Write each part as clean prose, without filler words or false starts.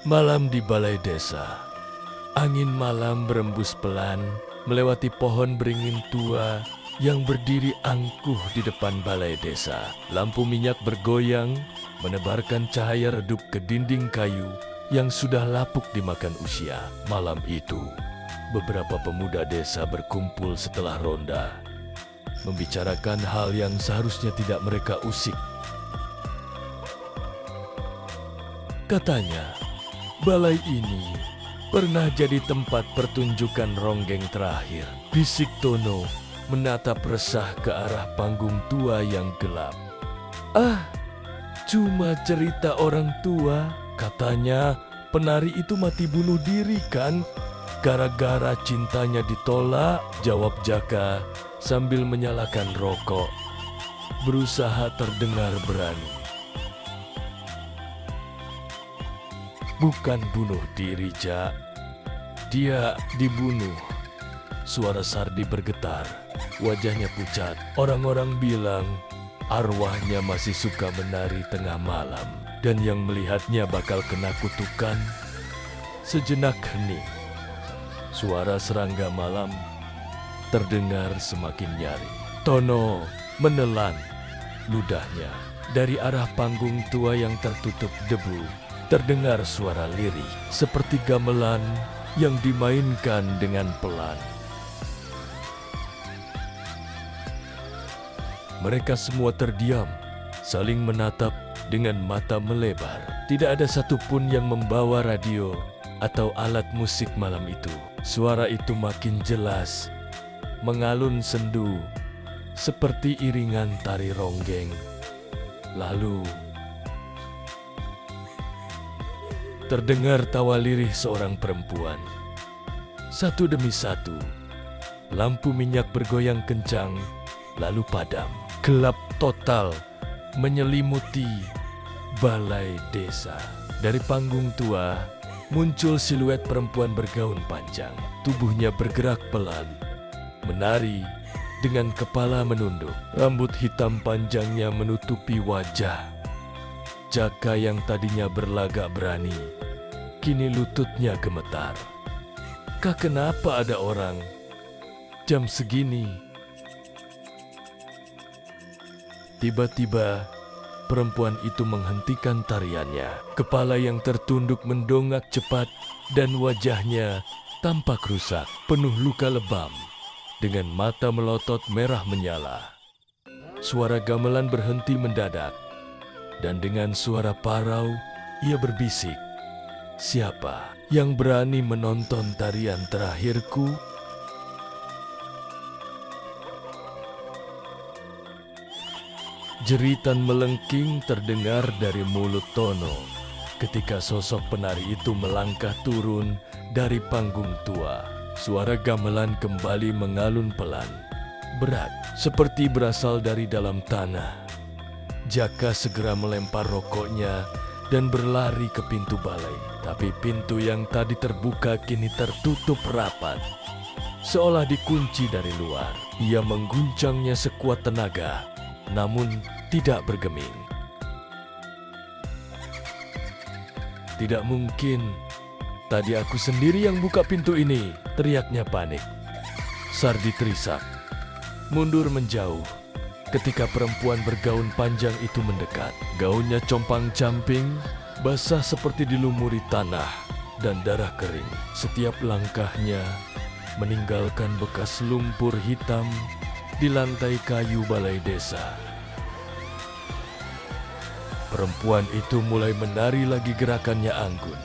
Malam di balai desa. Angin malam berembus pelan melewati pohon beringin tua yang berdiri angkuh di depan balai desa. Lampu minyak bergoyang menebarkan cahaya redup ke dinding kayu yang sudah lapuk dimakan usia. Malam itu, beberapa pemuda desa berkumpul setelah ronda, membicarakan hal yang seharusnya tidak mereka usik. Katanya, balai ini pernah jadi tempat pertunjukan ronggeng terakhir. Bisik Tono menatap resah ke arah panggung tua yang gelap. Ah, cuma cerita orang tua. Katanya penari itu mati bunuh diri kan? Gara-gara cintanya ditolak, jawab Jaka sambil menyalakan rokok. Berusaha terdengar berani. Bukan bunuh diri, Jak. Dia dibunuh. Suara Sardi bergetar. Wajahnya pucat. Orang-orang bilang arwahnya masih suka menari tengah malam. Dan yang melihatnya bakal kena kutukan. Sejenak hening. Suara serangga malam terdengar semakin nyaring. Tono menelan ludahnya. Dari arah panggung tua yang tertutup debu, terdengar suara lirih seperti gamelan yang dimainkan dengan pelan. Mereka semua terdiam, saling menatap dengan mata melebar. Tidak ada satupun yang membawa radio atau alat musik malam itu. Suara itu makin jelas, mengalun sendu seperti iringan tari ronggeng. Lalu terdengar tawa lirih seorang perempuan. Satu demi satu, lampu minyak bergoyang kencang, lalu padam. Gelap total menyelimuti balai desa. Dari panggung tua, muncul siluet perempuan bergaun panjang. Tubuhnya bergerak pelan, menari dengan kepala menunduk. Rambut hitam panjangnya menutupi wajah. Jaka yang tadinya berlagak berani, kini lututnya gemetar. Kah, kenapa ada orang jam segini? Tiba-tiba perempuan itu menghentikan tariannya. Kepala yang tertunduk mendongak cepat dan wajahnya tampak rusak, penuh luka lebam, dengan mata melotot merah menyala. Suara gamelan berhenti mendadak, dan dengan suara parau ia berbisik, "Siapa yang berani menonton tarian terakhirku?" Jeritan melengking terdengar dari mulut Tono ketika sosok penari itu melangkah turun dari panggung tua. Suara gamelan kembali mengalun pelan, berat, seperti berasal dari dalam tanah. Jaka segera melempar rokoknya dan berlari ke pintu balai. Tapi pintu yang tadi terbuka kini tertutup rapat, seolah dikunci dari luar. Ia mengguncangnya sekuat tenaga, namun tidak bergeming. "Tidak mungkin. Tadi aku sendiri yang buka pintu ini," teriaknya panik. Sardi terisak, mundur menjauh ketika perempuan bergaun panjang itu mendekat. Gaunnya compang-camping, basah seperti dilumuri tanah dan darah kering. Setiap langkahnya meninggalkan bekas lumpur hitam di lantai kayu balai desa. Perempuan itu mulai menari lagi, gerakannya anggun.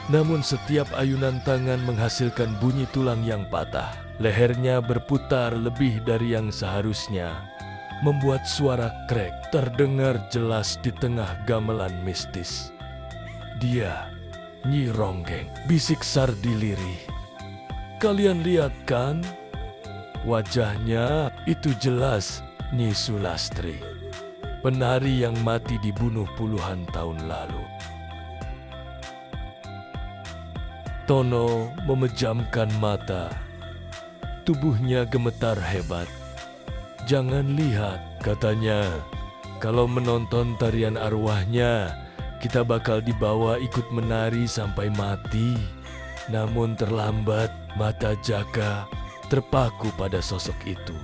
Namun setiap ayunan tangan menghasilkan bunyi tulang yang patah. Lehernya berputar lebih dari yang seharusnya, membuat suara krek terdengar jelas di tengah gamelan mistis. "Dia, Nyi Ronggeng," bisik Sardi lirih. "Kalian lihat kan? Wajahnya itu jelas Nyi Sulastri, penari yang mati dibunuh puluhan tahun lalu." Tono memejamkan mata. Tubuhnya gemetar hebat. "Jangan lihat," katanya. "Kalau menonton tarian arwahnya, kita bakal dibawa ikut menari sampai mati. Namun terlambat, mata Jaka terpaku pada sosok itu.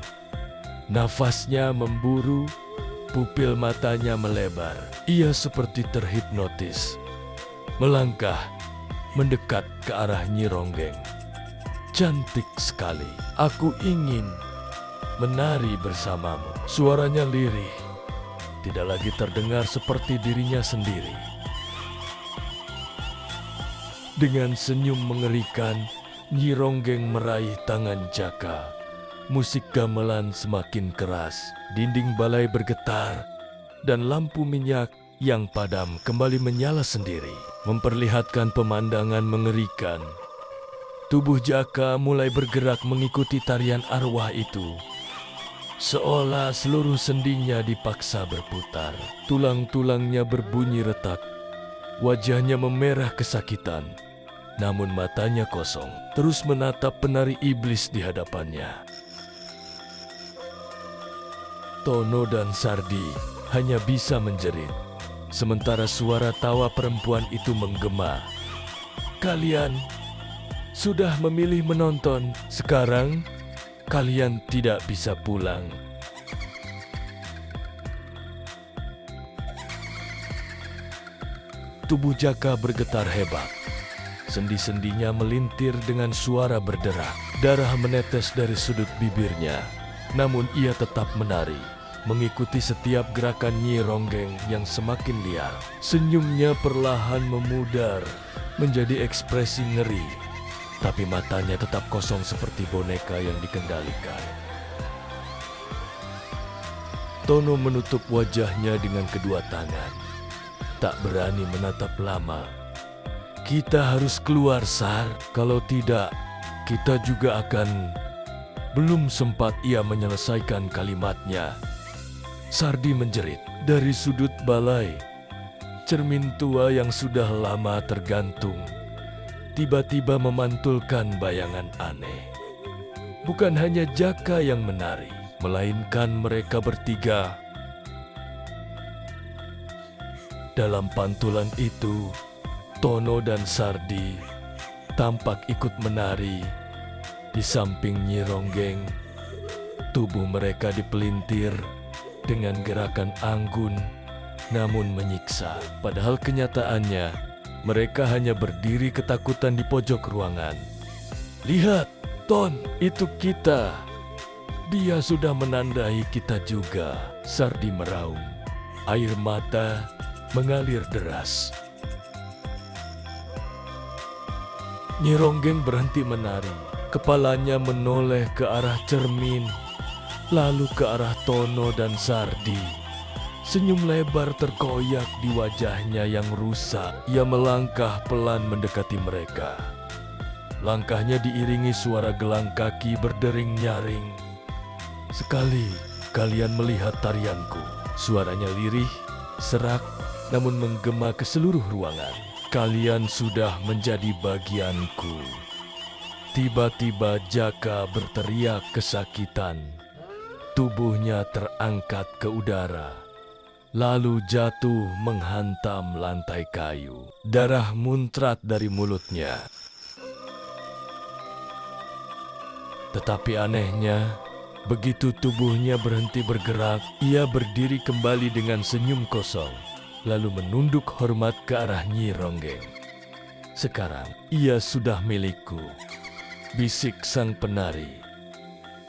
Nafasnya memburu, pupil matanya melebar. Ia seperti terhipnotis. Melangkah, mendekat ke arah Nyi Ronggeng. Cantik sekali. Aku ingin menari bersamamu. Suaranya lirih. Tidak lagi terdengar seperti dirinya sendiri. Dengan senyum mengerikan, Nyi Ronggeng meraih tangan Jaka. Musik gamelan semakin keras, dinding balai bergetar, dan lampu minyak yang padam kembali menyala sendiri, memperlihatkan pemandangan mengerikan. Tubuh Jaka mulai bergerak mengikuti tarian arwah itu. Seolah seluruh sendinya dipaksa berputar. Tulang-tulangnya berbunyi retak. Wajahnya memerah kesakitan. Namun matanya kosong, terus menatap penari iblis di hadapannya. Tono dan Sardi hanya bisa menjerit. Sementara suara tawa perempuan itu menggema. Kalian sudah memilih menonton, sekarang kalian tidak bisa pulang. Tubuh Jaka bergetar hebat. Sendi-sendinya melintir dengan suara berderak. Darah menetes dari sudut bibirnya. Namun ia tetap menari, mengikuti setiap gerakan Nyi Ronggeng yang semakin liar. Senyumnya perlahan memudar menjadi ekspresi ngeri. Tapi matanya tetap kosong seperti boneka yang dikendalikan. Tono menutup wajahnya dengan kedua tangan. Tak berani menatap lama. Kita harus keluar, Sar. Kalau tidak, kita juga akan... Belum sempat ia menyelesaikan kalimatnya. Sardi menjerit dari sudut balai. Cermin tua yang sudah lama tergantung tiba-tiba memantulkan bayangan aneh. Bukan hanya Jaka yang menari, melainkan mereka bertiga. Dalam pantulan itu, Tono dan Sardi tampak ikut menari di samping Nyi Ronggeng. Tubuh mereka dipelintir dengan gerakan anggun namun menyiksa. Padahal kenyataannya, mereka hanya berdiri ketakutan di pojok ruangan. Lihat, Ton, itu kita. Dia sudah menandai kita juga. Sardi meraung. Air mata mengalir deras. Nyi Ronggeng berhenti menari. Kepalanya menoleh ke arah cermin, lalu ke arah Tono dan Sardi. Senyum lebar terkoyak di wajahnya yang rusak. Ia melangkah pelan mendekati mereka. Langkahnya diiringi suara gelang kaki berdering nyaring. Sekali kalian melihat tarianku. Suaranya lirih, serak, namun menggema ke seluruh ruangan. Kalian sudah menjadi bagianku. Tiba-tiba Jaka berteriak kesakitan. Tubuhnya terangkat ke udara. Lalu jatuh menghantam lantai kayu. Darah muncrat dari mulutnya. Tetapi anehnya, begitu tubuhnya berhenti bergerak, ia berdiri kembali dengan senyum kosong, lalu menunduk hormat ke arah Nyi Ronggeng. Sekarang, ia sudah milikku, bisik sang penari.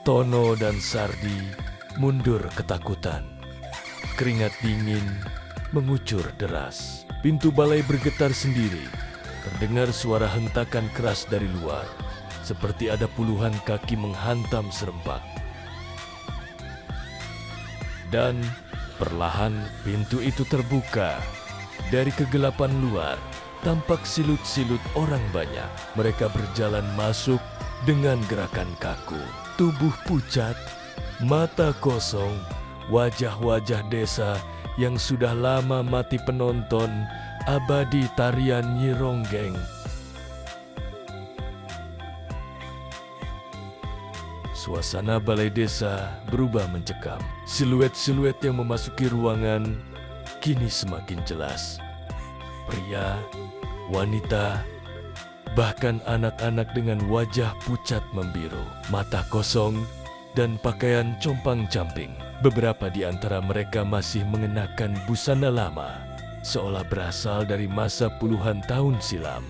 Tono dan Sardi mundur ketakutan. Keringat dingin mengucur deras. Pintu balai bergetar sendiri. Terdengar suara hentakan keras dari luar, seperti ada puluhan kaki menghantam serempak. Dan perlahan pintu itu terbuka. Dari kegelapan luar, tampak silut-silut orang banyak. Mereka berjalan masuk dengan gerakan kaku. Tubuh pucat, mata kosong, wajah-wajah desa yang sudah lama mati penonton abadi tarian Nyi Ronggeng. Suasana balai desa berubah mencekam. Siluet-siluet yang memasuki ruangan kini semakin jelas. Pria, wanita, bahkan anak-anak dengan wajah pucat membiru, mata kosong, dan pakaian compang-camping. Beberapa di antara mereka masih mengenakan busana lama, seolah berasal dari masa puluhan tahun silam.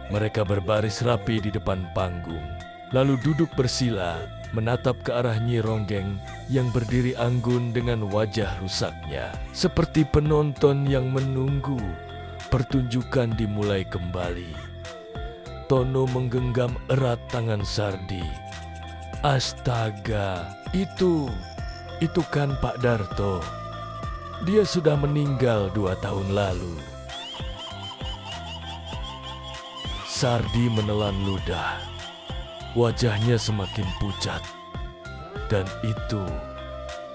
Mereka berbaris rapi di depan panggung, lalu duduk bersila, menatap ke arah Nyi Ronggeng yang berdiri anggun dengan wajah rusaknya, seperti penonton yang menunggu pertunjukan dimulai kembali. Tono menggenggam erat tangan Sardi. Astaga, itu kan Pak Darto. Dia sudah meninggal 2 tahun lalu. Sardi menelan ludah. Wajahnya semakin pucat. Dan itu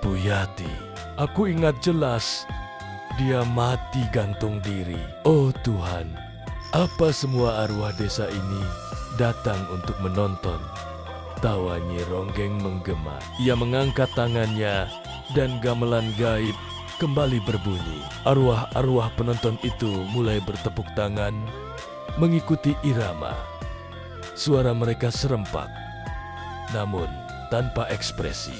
Bu Yati. Aku ingat jelas. Dia mati gantung diri. Oh Tuhan, apa semua arwah desa ini datang untuk menonton? Tawa Nyi Ronggeng menggema. Ia mengangkat tangannya dan gamelan gaib kembali berbunyi. Arwah-arwah penonton itu mulai bertepuk tangan mengikuti irama. Suara mereka serempak, namun tanpa ekspresi.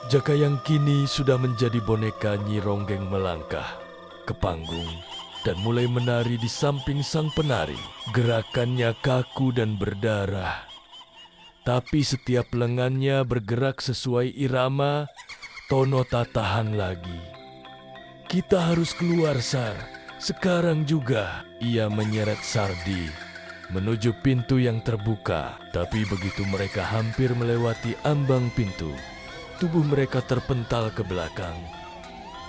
Jaka yang kini sudah menjadi boneka Nyi Ronggeng melangkah ke panggung dan mulai menari di samping sang penari. Gerakannya kaku dan berdarah, tapi setiap lengannya bergerak sesuai irama. Tono tak tahan lagi. Kita harus keluar, Sar. Sekarang juga. Ia menyeret Sardi menuju pintu yang terbuka. Tapi begitu mereka hampir melewati ambang pintu, tubuh mereka terpental ke belakang,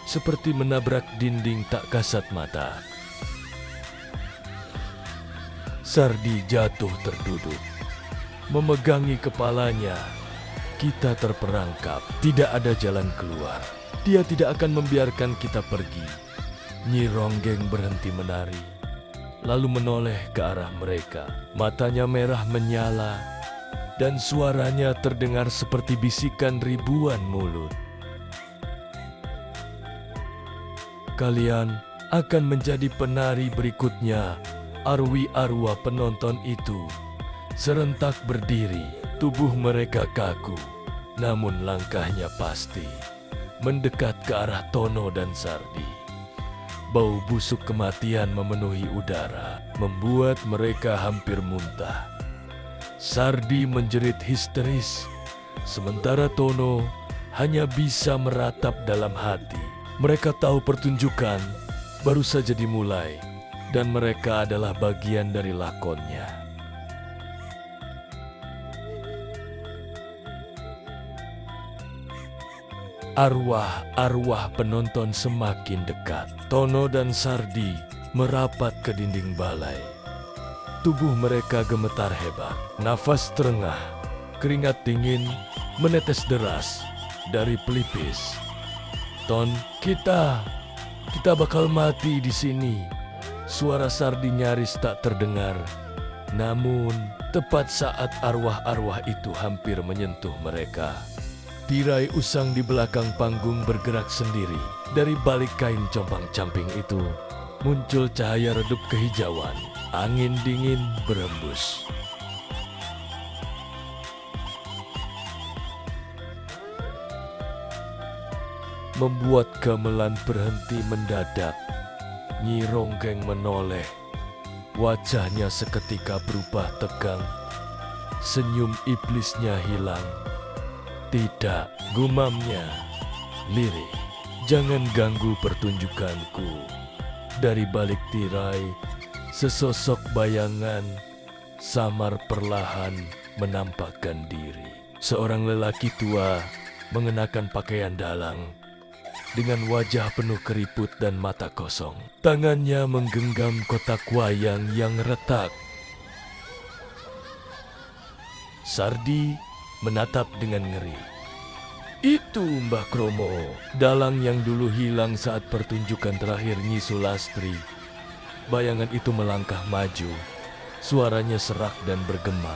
seperti menabrak dinding tak kasat mata. Sardi jatuh terduduk, memegangi kepalanya. Kita terperangkap, tidak ada jalan keluar. Dia tidak akan membiarkan kita pergi. Nyi Ronggeng berhenti menari, lalu menoleh ke arah mereka. Matanya merah menyala, dan suaranya terdengar seperti bisikan ribuan mulut. Kalian akan menjadi penari berikutnya. Arwah penonton itu serentak berdiri. Tubuh mereka kaku, namun langkahnya pasti mendekat ke arah Tono dan Sardi. Bau busuk kematian memenuhi udara, membuat mereka hampir muntah. Sardi menjerit histeris, sementara Tono hanya bisa meratap dalam hati. Mereka tahu pertunjukan baru saja dimulai, dan mereka adalah bagian dari lakonnya. Arwah penonton semakin dekat. Tono dan Sardi merapat ke dinding balai. Tubuh mereka gemetar hebat, nafas terengah, keringat dingin menetes deras dari pelipis. Ton, kita bakal mati di sini. Suara Sardi nyaris tak terdengar. Namun, tepat saat arwah-arwah itu hampir menyentuh mereka, tirai usang di belakang panggung bergerak sendiri. Dari balik kain compang-camping itu, muncul cahaya redup kehijauan. Angin dingin berembus. Membuat gamelan berhenti mendadak. Nyi Ronggeng menoleh. Wajahnya seketika berubah tegang. Senyum iblisnya hilang. Tidak, gumamnya. Lirik, jangan ganggu pertunjukanku. Dari balik tirai, sesosok bayangan samar perlahan menampakkan diri. Seorang lelaki tua mengenakan pakaian dalang, dengan wajah penuh keriput dan mata kosong. Tangannya menggenggam kotak wayang yang retak. Sardi menatap dengan ngeri. Itu Mbah Kromo, dalang yang dulu hilang saat pertunjukan terakhir Nyi Sulastri. Bayangan itu melangkah maju, suaranya serak dan bergema.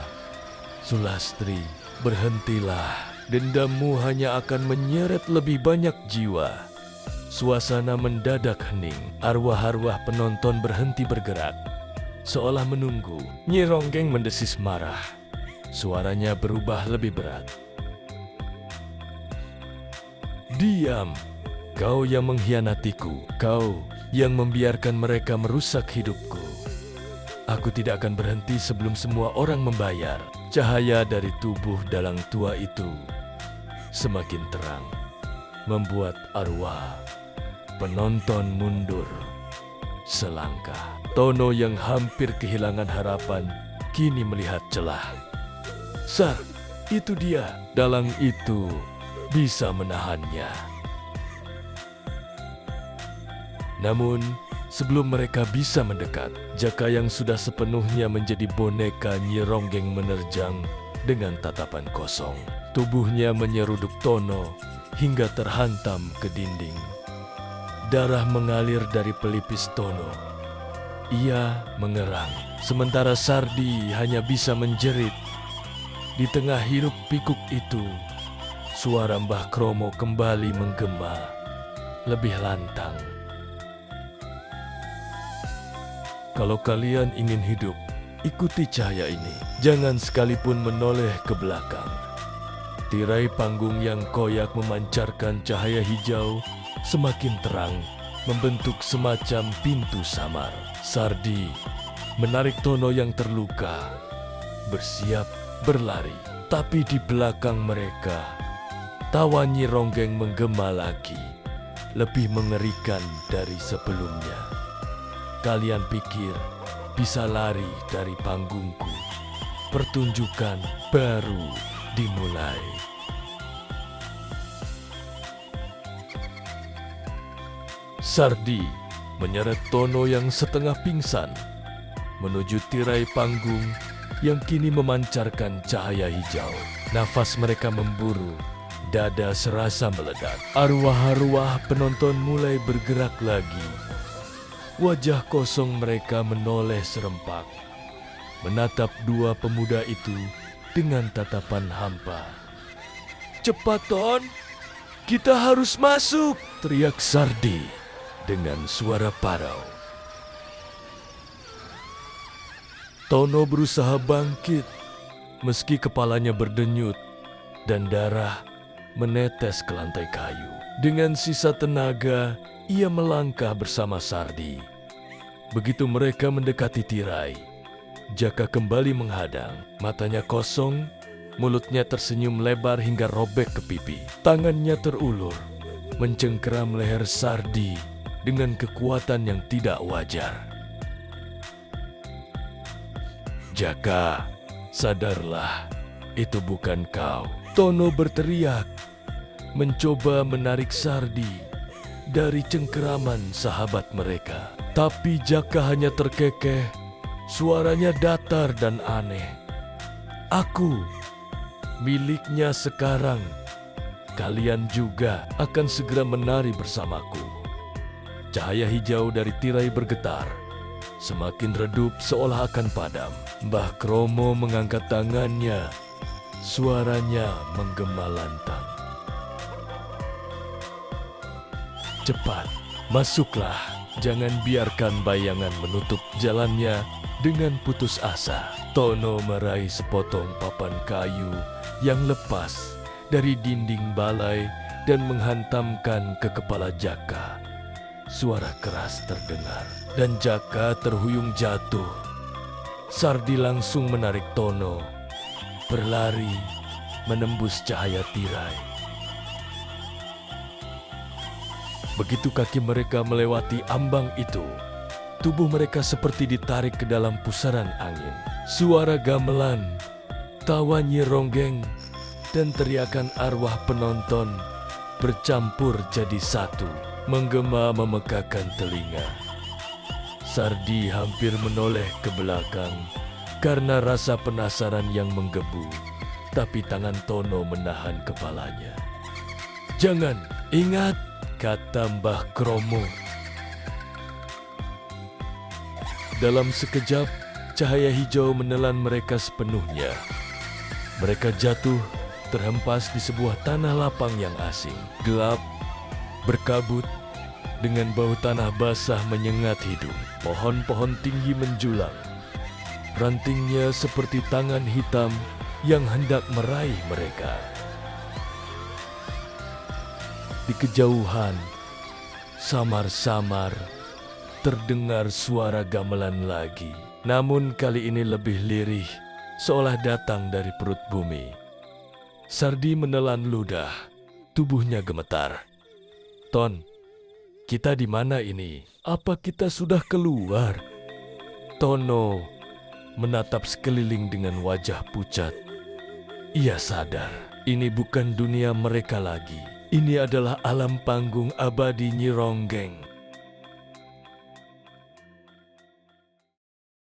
Sulastri, berhentilah. dendammu hanya akan menyeret lebih banyak jiwa. Suasana mendadak hening. Arwah-arwah penonton berhenti bergerak, seolah menunggu. Nyi Ronggeng mendesis marah. Suaranya berubah lebih berat. Diam, kau yang mengkhianatiku, kau yang membiarkan mereka merusak hidupku. Aku tidak akan berhenti sebelum semua orang membayar. Cahaya dari tubuh dalang tua itu semakin terang, membuat arwah penonton mundur selangkah. Tono yang hampir kehilangan harapan kini melihat celah. Sar, itu dia. Dalang itu bisa menahannya. Namun, sebelum mereka bisa mendekat, Jaka yang sudah sepenuhnya menjadi boneka Nyi Ronggeng menerjang dengan tatapan kosong. Tubuhnya menyeruduk Tono hingga terhantam ke dinding. Darah mengalir dari pelipis Tono. Ia mengerang, sementara Sardi hanya bisa menjerit. Di tengah hiruk pikuk itu, suara Mbah Kromo kembali menggema, lebih lantang. Kalau kalian ingin hidup, ikuti cahaya ini. Jangan sekalipun menoleh ke belakang. Tirai panggung yang koyak memancarkan cahaya hijau semakin terang, membentuk semacam pintu samar. Sardi menarik Tono yang terluka, bersiap berlari. Tapi di belakang mereka, tawa Nyi Ronggeng menggema lagi, lebih mengerikan dari sebelumnya. Kalian pikir bisa lari dari panggungku? Pertunjukan baru dimulai. Sardi menyeret Tono yang setengah pingsan menuju tirai panggung yang kini memancarkan cahaya hijau. Nafas mereka memburu, dada serasa meledak. Arwah-arwah penonton mulai bergerak lagi. Wajah kosong mereka menoleh serempak, menatap dua pemuda itu dengan tatapan hampa. "Cepat, Ton! Kita harus masuk!" teriak Sardi dengan suara parau. Tono berusaha bangkit, meski kepalanya berdenyut dan darah menetes ke lantai kayu. Dengan sisa tenaga, ia melangkah bersama Sardi. Begitu mereka mendekati tirai, Jaka kembali menghadang. Matanya kosong, mulutnya tersenyum lebar hingga robek ke pipi. Tangannya terulur, mencengkeram leher Sardi dengan kekuatan yang tidak wajar. "Jaka, sadarlah, itu bukan kau." Tono berteriak, mencoba menarik Sardi dari cengkeraman sahabat mereka. Tapi Jaka hanya terkekeh, suaranya datar dan aneh. "Aku miliknya sekarang. Kalian juga akan segera menari bersamaku." Cahaya hijau dari tirai bergetar, semakin redup seolah akan padam. Mbah Kromo mengangkat tangannya, suaranya menggema lantang. "Cepat, masuklah. Jangan biarkan bayangan menutup jalannya." Dengan putus asa, Tono meraih sepotong papan kayu yang lepas dari dinding balai dan menghantamkan ke kepala Jaka. Suara keras terdengar dan Jaka terhuyung jatuh. Sardi langsung menarik Tono, berlari menembus cahaya tirai. Begitu kaki mereka melewati ambang itu, tubuh mereka seperti ditarik ke dalam pusaran angin. Suara gamelan, tawa Nyi Ronggeng, dan teriakan arwah penonton bercampur jadi satu, menggema memekakan telinga. Sardi hampir menoleh ke belakang karena rasa penasaran yang menggebu, tapi tangan Tono menahan kepalanya. "Jangan, ingat," kata Mbah Kromo. Dalam sekejap, cahaya hijau menelan mereka sepenuhnya. Mereka jatuh terhempas di sebuah tanah lapang yang asing. Gelap, berkabut, dengan bau tanah basah menyengat hidung. Pohon-pohon tinggi menjulang. Rantingnya seperti tangan hitam yang hendak meraih mereka. Di kejauhan, samar-samar, terdengar suara gamelan lagi. Namun kali ini lebih lirih, seolah datang dari perut bumi. Sardi menelan ludah, tubuhnya gemetar. "Ton, kita di mana ini? Apa kita sudah keluar?" Tono menatap sekeliling dengan wajah pucat. Ia sadar, ini bukan dunia mereka lagi. Ini adalah alam panggung abadi Nyi Ronggeng.